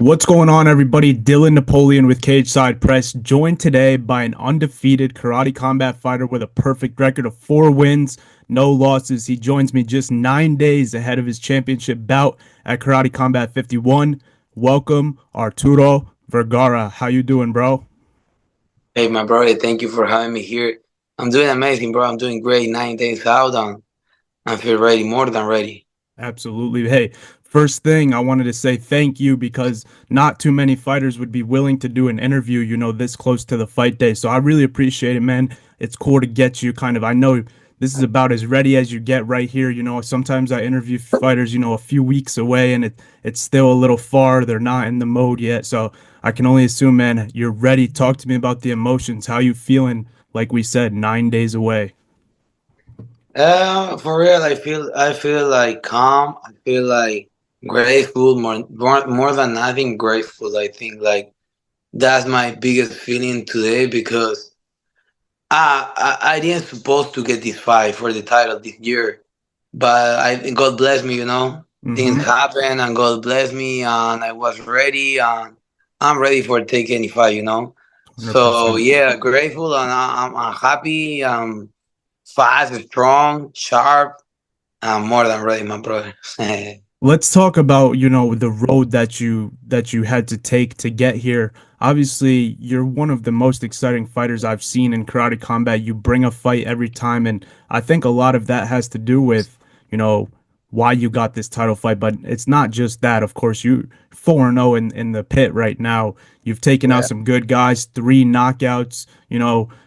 What's going on, everybody? Dylan Napoleon with Cageside Press, joined today by an undefeated karate combat fighter with a perfect record of 4 wins, no losses. He joins me just 9 days ahead of his championship bout at Karate Combat 51. Welcome, Arturo Vergara. How you doing, bro? Hey, my brother, thank you for having me here. I'm doing amazing, bro. I'm doing great. 9 days out on. I feel ready, more than ready. Absolutely. Hey, first thing I wanted to say thank you because not too many fighters would be willing to do an interview, this close to the fight day. So I really appreciate it, man. It's cool to get you kind of, I know this is about as ready as you get right here. Sometimes I interview fighters, a few weeks away and it's still a little far. They're not in the mode yet. So I can only assume, man, you're ready. Talk to me about the emotions. How you feeling? Like we said, 9 days away. For real, I feel like calm. I feel like grateful, more than nothing grateful. I think like that's my biggest feeling today because I didn't supposed to get this fight for the title this year, but I God bless me, things Mm-hmm. happen and God bless me and I was ready and I'm ready for take any fight. So 100%. yeah, grateful and I'm happy. Fast, strong, sharp. I'm more than ready, my brother. Let's talk about, the road that you had to take to get here. Obviously, you're one of the most exciting fighters I've seen in karate combat. You bring a fight every time, and I think a lot of that has to do with, you know, why you got this title fight, but it's not just that. Of course, you 4-0 in the pit right now. You've taken out Yeah, some good guys, three knockouts,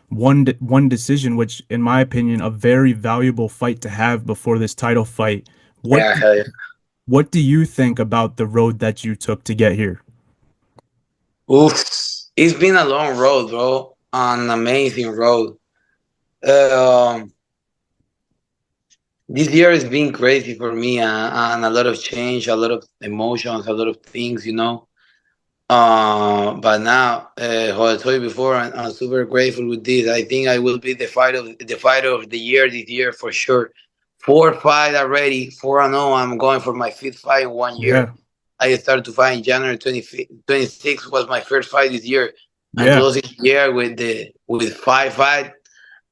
one decision, which in my opinion, a very valuable fight to have before this title fight. What yeah, hell yeah. what do you think about the road that you took to get here? Oof, it's been a long road, bro. An amazing road. Um, this year has been crazy for me, and a lot of change, a lot of emotions, a lot of things. But now, how I told you before, I'm super grateful with this. I think I will be the fighter of the year this year for sure. 4 fight already, 4-0. I'm going for my fifth fight in one year. Yeah. I started to fight in January 26 was my first fight this year. I'm Yeah. closing the year with 5 fight.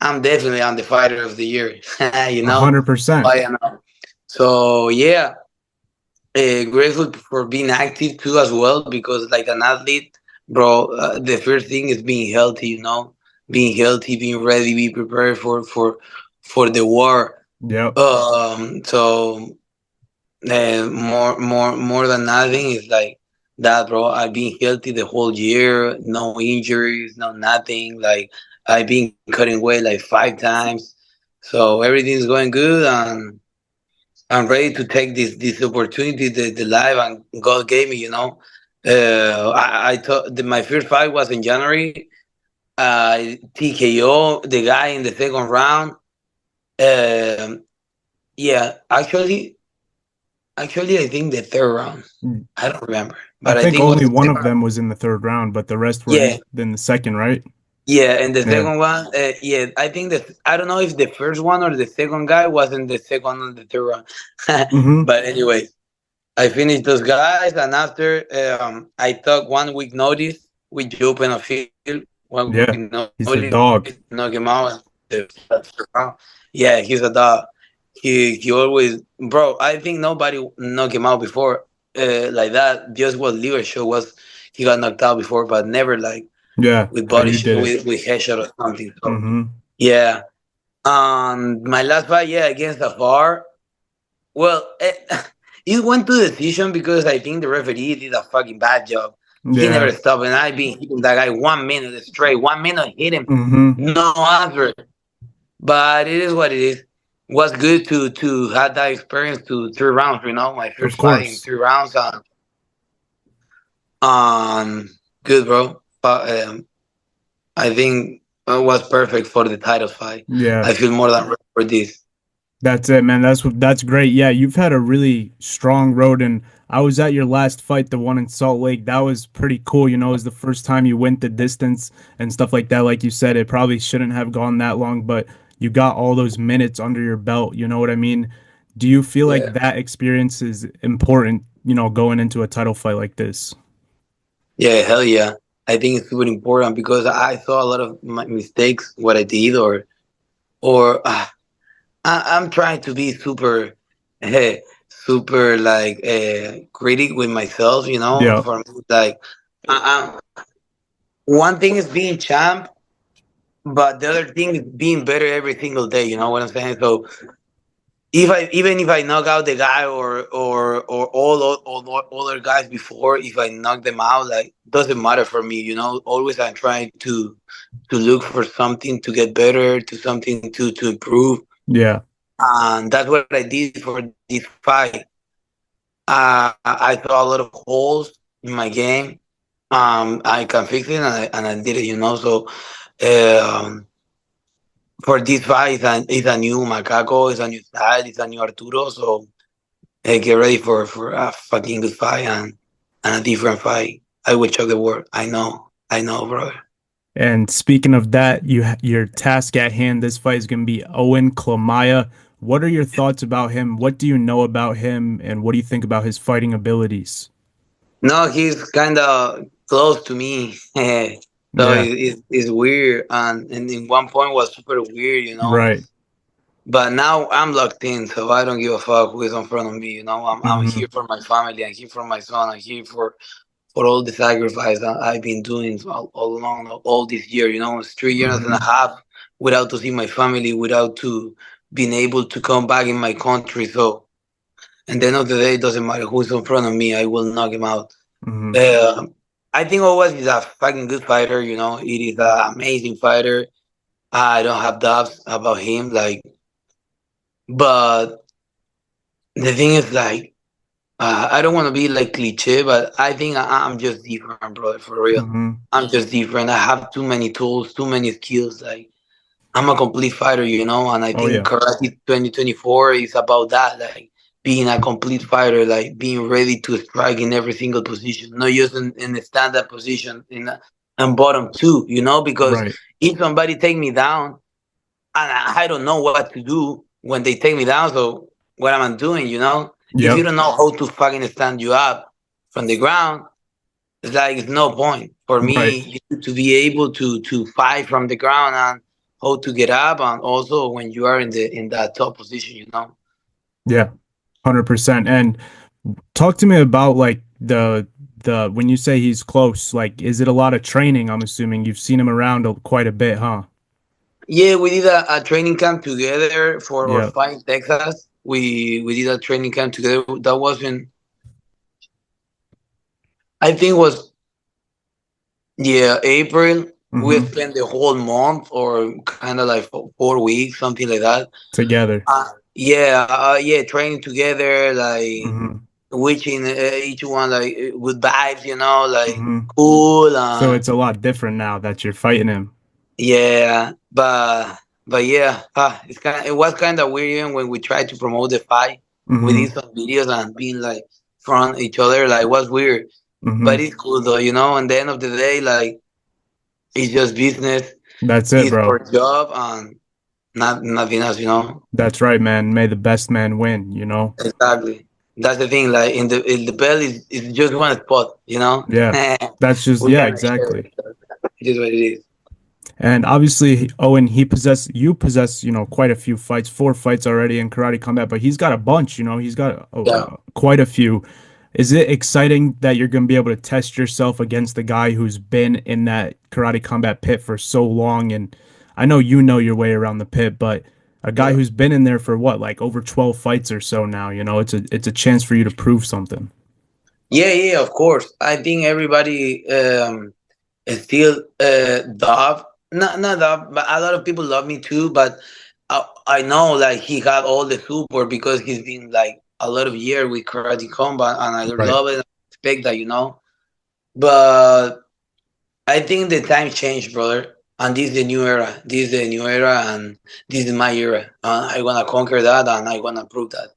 I'm definitely on the fighter of the year. you know, 100%. I know. So yeah, grateful for being active too as well because like an athlete, bro, the first thing is being healthy. Being healthy, being ready, be prepared for the war. Yep. So more than nothing is like that, bro. I've been healthy the whole year, no injuries, no nothing. Like I've been cutting weight like 5 times, so everything's going good and I'm ready to take this opportunity the life and God gave me. I thought my first fight was in January. TKO the guy in the second round. Um, yeah, actually, I think the third round. I don't remember, I but I think think it was only the one third of round. them was in the third round, but the rest were Yeah, in the second, right? yeah, and the Yeah. second one, yeah, I think that I don't know if the first one or the second guy was in the second and the third round, Mm-hmm. but anyway, I finished those guys, and after I took 1 week notice with Joe Penfield. 1 week Yeah. notice, He's a knock him dog. out. Yeah, he's a dog. He always, bro. I think nobody knocked him out before, like that. Just what Liver show was, he got knocked out before, but never like Yeah. with How body you shot, did it. with headshot or something. So Mm-hmm. yeah. My last fight, yeah, against Afar. Well, it went to decision because I think the referee did a fucking bad job. He never Yeah. stopped, and I been hitting that guy 1 minute straight. 1 minute hit him, Mm-hmm. no answer. But it is what it is. Was good to have that experience to 3 rounds. My Of first fight in course. 3 rounds. Good, bro. But I think it was perfect for the title fight. Yeah. I feel more than ready for this. That's it, man. That's great. Yeah, you've had a really strong road, and I was at your last fight, the one in Salt Lake. That was pretty cool. It was the first time you went the distance and stuff like that. Like you said, it probably shouldn't have gone that long, but you got all those minutes under your belt. You know what I mean? Do you feel like Yeah. that experience is important, going into a title fight like this? Yeah, hell yeah. I think it's super important because I saw a lot of my mistakes, what I did, or I'm trying to be super, super like critic with myself. You know, Yeah. for me, like I, one thing is being champ, but the other thing is being better every single day. You know what I'm saying? So if I even if I knock out the guy or all other guys before, if I knock them out, like doesn't matter for me. You know, always I'm trying to look for something to get better, to something to improve, Yeah. and that's what I did for this fight. I saw a lot of holes in my game. I can fix it, and I did it. You know, so um, for this fight, it's a new Macaco, it's a new style, it's a new Arturo. So get ready for a fucking good fight and a different fight. I will chuck the word. I know, brother. And speaking of that, your task at hand this fight is going to be Owen Klamaya. What are your thoughts about him? What do you know about him, and what do you think about his fighting abilities? No, he's kind of close to me, so Yeah. it's weird. And in one point was super weird, you know. Right. But now I'm locked in, so I don't give a fuck who is in front of me. You know, I'm here Hmm. for my family. I'm here for my son. I'm here for all the sacrifice I've been doing all along all this year. You know, it's 3 years and a Hmm. half without to see my family, without to being able to come back in my country. So, at the end of the day, it doesn't matter who's in front of me. I will knock him out. Hmm. Uh, I think always is a fucking good fighter. You know, it is an amazing fighter. I don't have doubts about him. Like, but the thing is, like, I don't want to be like cliche, but I think I'm just different, brother. For real, Hmm. I'm just different. I have too many tools, too many skills. Like, I'm a complete fighter, you know, and I Oh think yeah. karate 2024 is about that, like being a complete fighter, like being ready to strike in every single position, not just in the stand-up position, and bottom two, you know, because Right. if somebody take me down and I don't know what to do when they take me down, so what am I doing, you know? If you Yep. don't know how to fucking stand you up from the ground, it's like it's no point for Right. me to be able to fight from the ground and how to get up, and also when you are in that top position, you know. Yeah. 100%. And talk to me about like the when you say he's close, like is it a lot of training? I'm assuming you've seen him around quite a bit, huh? Yeah, we did a training camp together for our Yeah. fight in Texas. We did a training camp together. That was in, I think was, yeah, April. We Hmm. spent the whole month or kind of like 4 weeks, something like that. Together. Yeah, training together, like Hmm. witching each one like with vibes, you know, like Hmm. cool. So it's a lot different now that you're fighting him. Yeah, but yeah, it was kind of weird even when we tried to promote the fight. We did Hmm. some videos and being like front each other, like it was weird, but Hmm. it's cool though, you know. And the end of the day, like it's just business. That's it, It's bro. our job and nothing else, you know. That's right, man. May the best man win, you know? Exactly. That's the thing. Like in the bell is just one spot, you know. Yeah. That's just, We yeah, cannot share exactly. it. It is what it is. And obviously, Owen, you possess, quite a few fights, 4 fights already in karate combat, but he's got a bunch, he's got Yeah. quite a few. Is it exciting that you're going to be able to test yourself against the guy who's been in that karate combat pit for so long? And I know you know your way around the pit, but a guy Yeah. who's been in there for what, like over 12 fights or so now, it's a chance for you to prove something. Yeah, of course. I think everybody still love, not love, but a lot of people love me too. But I know like he had all the support because he's been like a lot of years with karate combat, and I Right. love it and respect that, you know. But I think the time changed, brother. And this is the new era. This is the new era, and this is my era. I wanna conquer that, and I wanna prove that.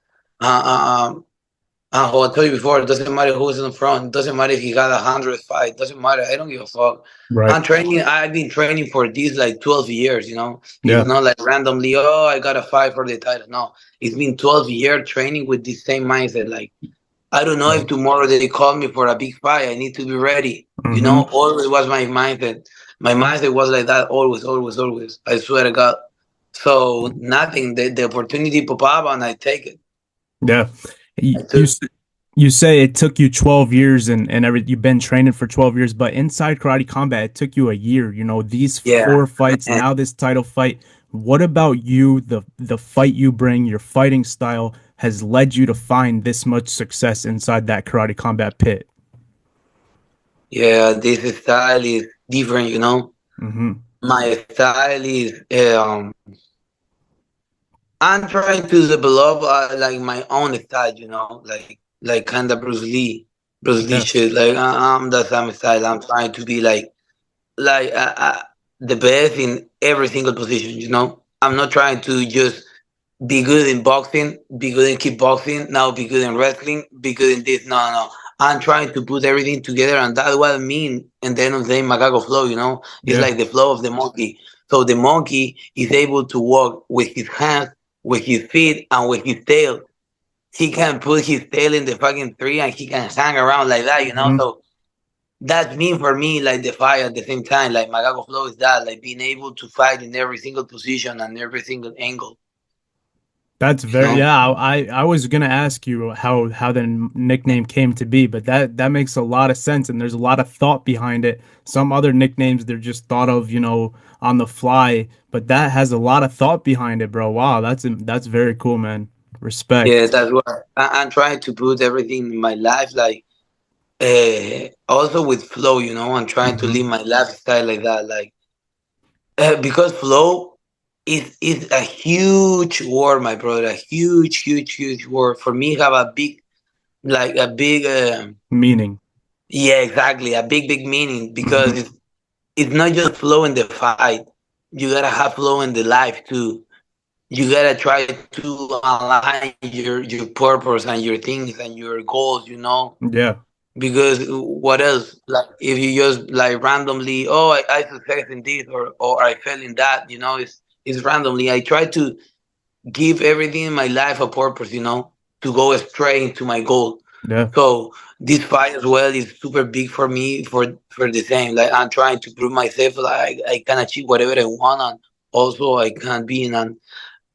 What I told you before, it doesn't matter who's in the front. It doesn't matter if he got 100 fight. It doesn't matter. I don't give a fuck. Right. I'm training. I've been training for these like 12 years. You know, it's Yeah. not like randomly. Oh, I got a fight for the title. No, it's been 12 years training with the same mindset. Like I don't know Yeah. if tomorrow they call me for a big fight. I need to be ready. Mm-hmm. Always was my mindset. My mindset was like that always, always, always. I swear to God. So nothing. The opportunity pop up and I take it. Yeah. I You took. you say it took you 12 years and you've been training for 12 years, but inside karate combat, it took you a year. You know, these Yeah, four fights, man. now this title fight. What about you, the fight you bring, your fighting style has led you to find this much success inside that karate combat pit? Yeah, this style is different. Mm-hmm. My style is I'm trying to develop like my own style. Like kind of Bruce Lee Yeah. shit. Like I'm the same style. I'm trying to be like the best in every single position. I'm not trying to just be good in boxing, be good in kickboxing, now be good in wrestling, be good in this. No, no. I'm trying to put everything together, and that's what I mean. And then of the day, macaco flow. It's Yeah. like the flow of the monkey. So the monkey is able to walk with his hands, with his feet, and with his tail. He can put his tail in the fucking tree, and he can hang around like that. Mm-hmm. So that's mean for me, like the fire at the same time. Like macaco flow is that, like being able to fight in every single position and every single angle. That's You very, know. yeah. I was gonna ask you how the nickname came to be, but that makes a lot of sense, and there's a lot of thought behind it. Some other nicknames they're just thought of, on the fly, but that has a lot of thought behind it, bro. Wow, that's very cool, man. Yeah, Respect. that's what I'm trying to put everything in my life, like also with flow. I'm trying to Hmm. live my lifestyle like that, like because flow is a huge word, my brother, a huge, huge, huge word for me. Have a big, like a big, Meaning. yeah, exactly, a big, big meaning because Hmm. it's not just flow in the fight. You gotta have flow in the life too. You gotta try to align your purpose and your things and your goals, Yeah. because what else, like if you just like randomly, oh, I success in this, or I fail in that, it's randomly. I try to give everything in my life a purpose, to go straight into my goal. Yeah. So this fight as well is super big for me, for the same, like I'm trying to prove myself, like I can achieve whatever I want, and also I can be in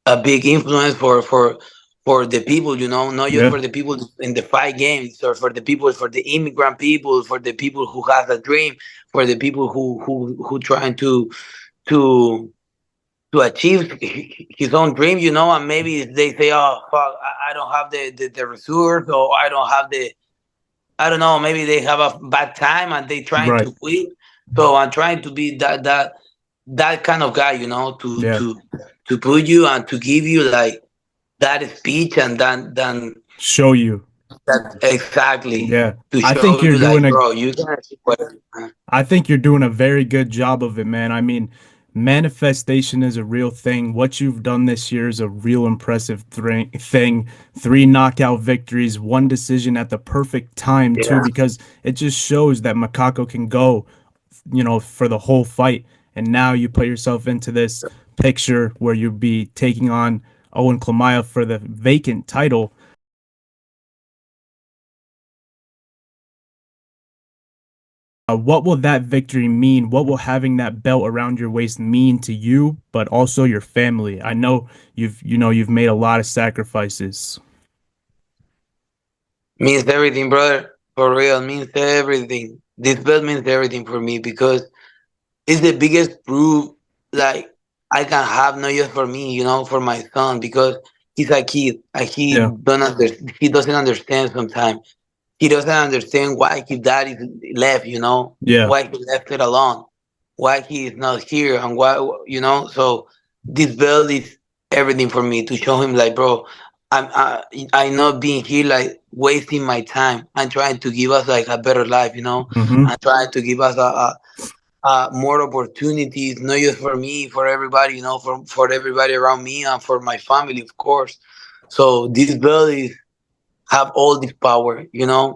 a big influence for the people, not just Yeah. for the people in the fight games, or for the people, for the immigrant people, for the people who has a dream, for the people who trying to to achieve his own dream, and maybe they say, oh fuck, I don't have the resource, or I don't have the, I don't know, maybe they have a bad time and they trying Right. to quit. So I'm trying to be that kind of guy, Yeah. to put you and to give you like that speech, and Show you. that exactly, Yeah. to I show think you you're like, doing a bro, you can achieve whatever. I think you're doing a very good job of it, man. I mean, manifestation is a real thing. What you've done this year is a real impressive thing. Three knockout victories, one decision at the perfect time, too, Yeah. because it just shows that Makako can go, for the whole fight. And now you put yourself into this picture where you'll be taking on Owen Klamaya for the vacant title. What will that victory mean? What will having that belt around your waist mean to you, but also your family? I know you've made a lot of sacrifices. Means everything, brother. For real, means everything. This belt means everything for me because it's the biggest proof, like I can have, not just for me, for my son, because he's a kid and Yeah, he doesn't understand sometimes. He doesn't understand why his dad is left, yeah, why he left it alone, why he is not here, and why. So this belt is everything for me, to show him like, bro, I'm not being here like wasting my time. I'm trying to give us like a better life. mm-hmm, I'm trying to give us more opportunities, not just for me, for everybody, for everybody around me, and for my family, of course. So this belt is have all this power. yeah.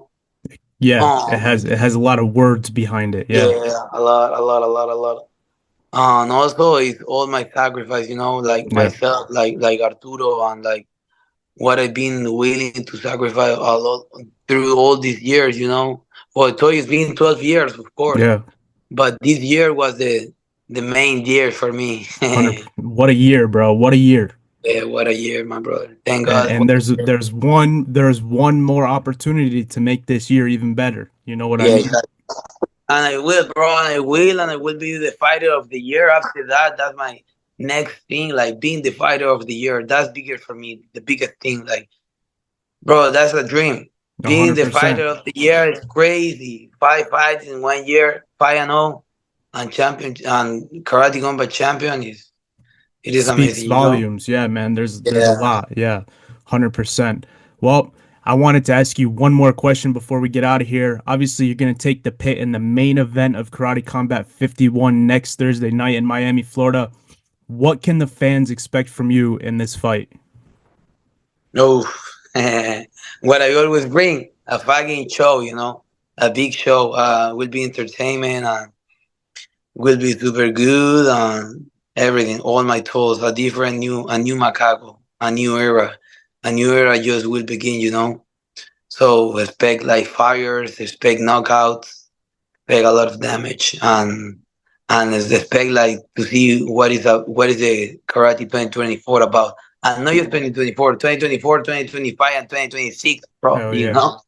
It Um, has a lot of words behind it. Yeah, yeah, a lot, a lot, a lot, a lot. And also it's all my sacrifice, like yeah, myself, like Arturo, and like what I've been willing to sacrifice a lot through all these years. Well, I told you it's been 12 years, of course, Yeah, but this year was the main year for me. 100. What a year, bro. What a year. Yeah, what a year, my brother. Thank And God for and there's it. one more opportunity to make this year even better. You know what I Yeah, mean? exactly. And I will, bro, and I will be the fighter of the year. After that, that's my next thing, like being the fighter of the year. That's bigger for me, the biggest thing. Like, bro, that's a dream. Being the fighter 100%. of the year is crazy. 5 fights in 1 year, 5-0, and champion and karate combat champion is it is Speaks amazing. volumes. Yeah, man. There's a Yeah. lot. Yeah, 100%. Well, I wanted to ask you one more question before we get out of here. Obviously, you're gonna take the pit in the main event of Karate Combat 51 next Thursday night in Miami, Florida. What can the fans expect from you in this fight? No, what I always bring a fucking show, a big show. Will be entertainment and will be super good and everything. All my tools, a new macaco, a new era just will begin. So expect like fires, expect knockouts, expect a lot of damage, and expect like to see what is the karate 2024 about. And not just 2024, 2024, 2025, and 2026, bro. Hell You yeah. know.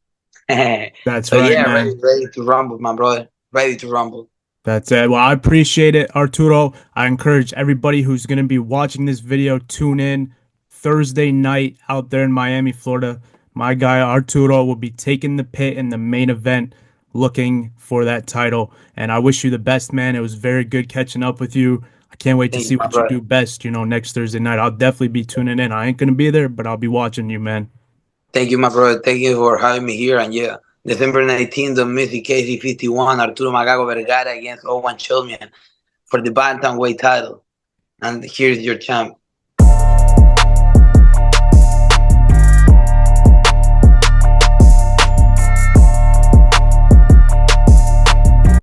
That's So right, yeah, man. ready to rumble, my brother. Ready to rumble. That's it. Well, I appreciate it, Arturo. I encourage everybody who's going to be watching this video, tune in Thursday night out there in Miami, Florida. My guy Arturo will be taking the pit in the main event, looking for that title. And I wish you the best, man. It was very good catching up with you. I can't wait to Thank see you, my what you brother. do best, next Thursday night. I'll definitely be tuning in. I ain't going to be there, but I'll be watching you, man. Thank you, my brother. Thank you for having me here. And yeah, December 19th, the Missy Casey 51, Arturo Magago Vergara against Owen Chilmian for the bantamweight title. And here's your champ.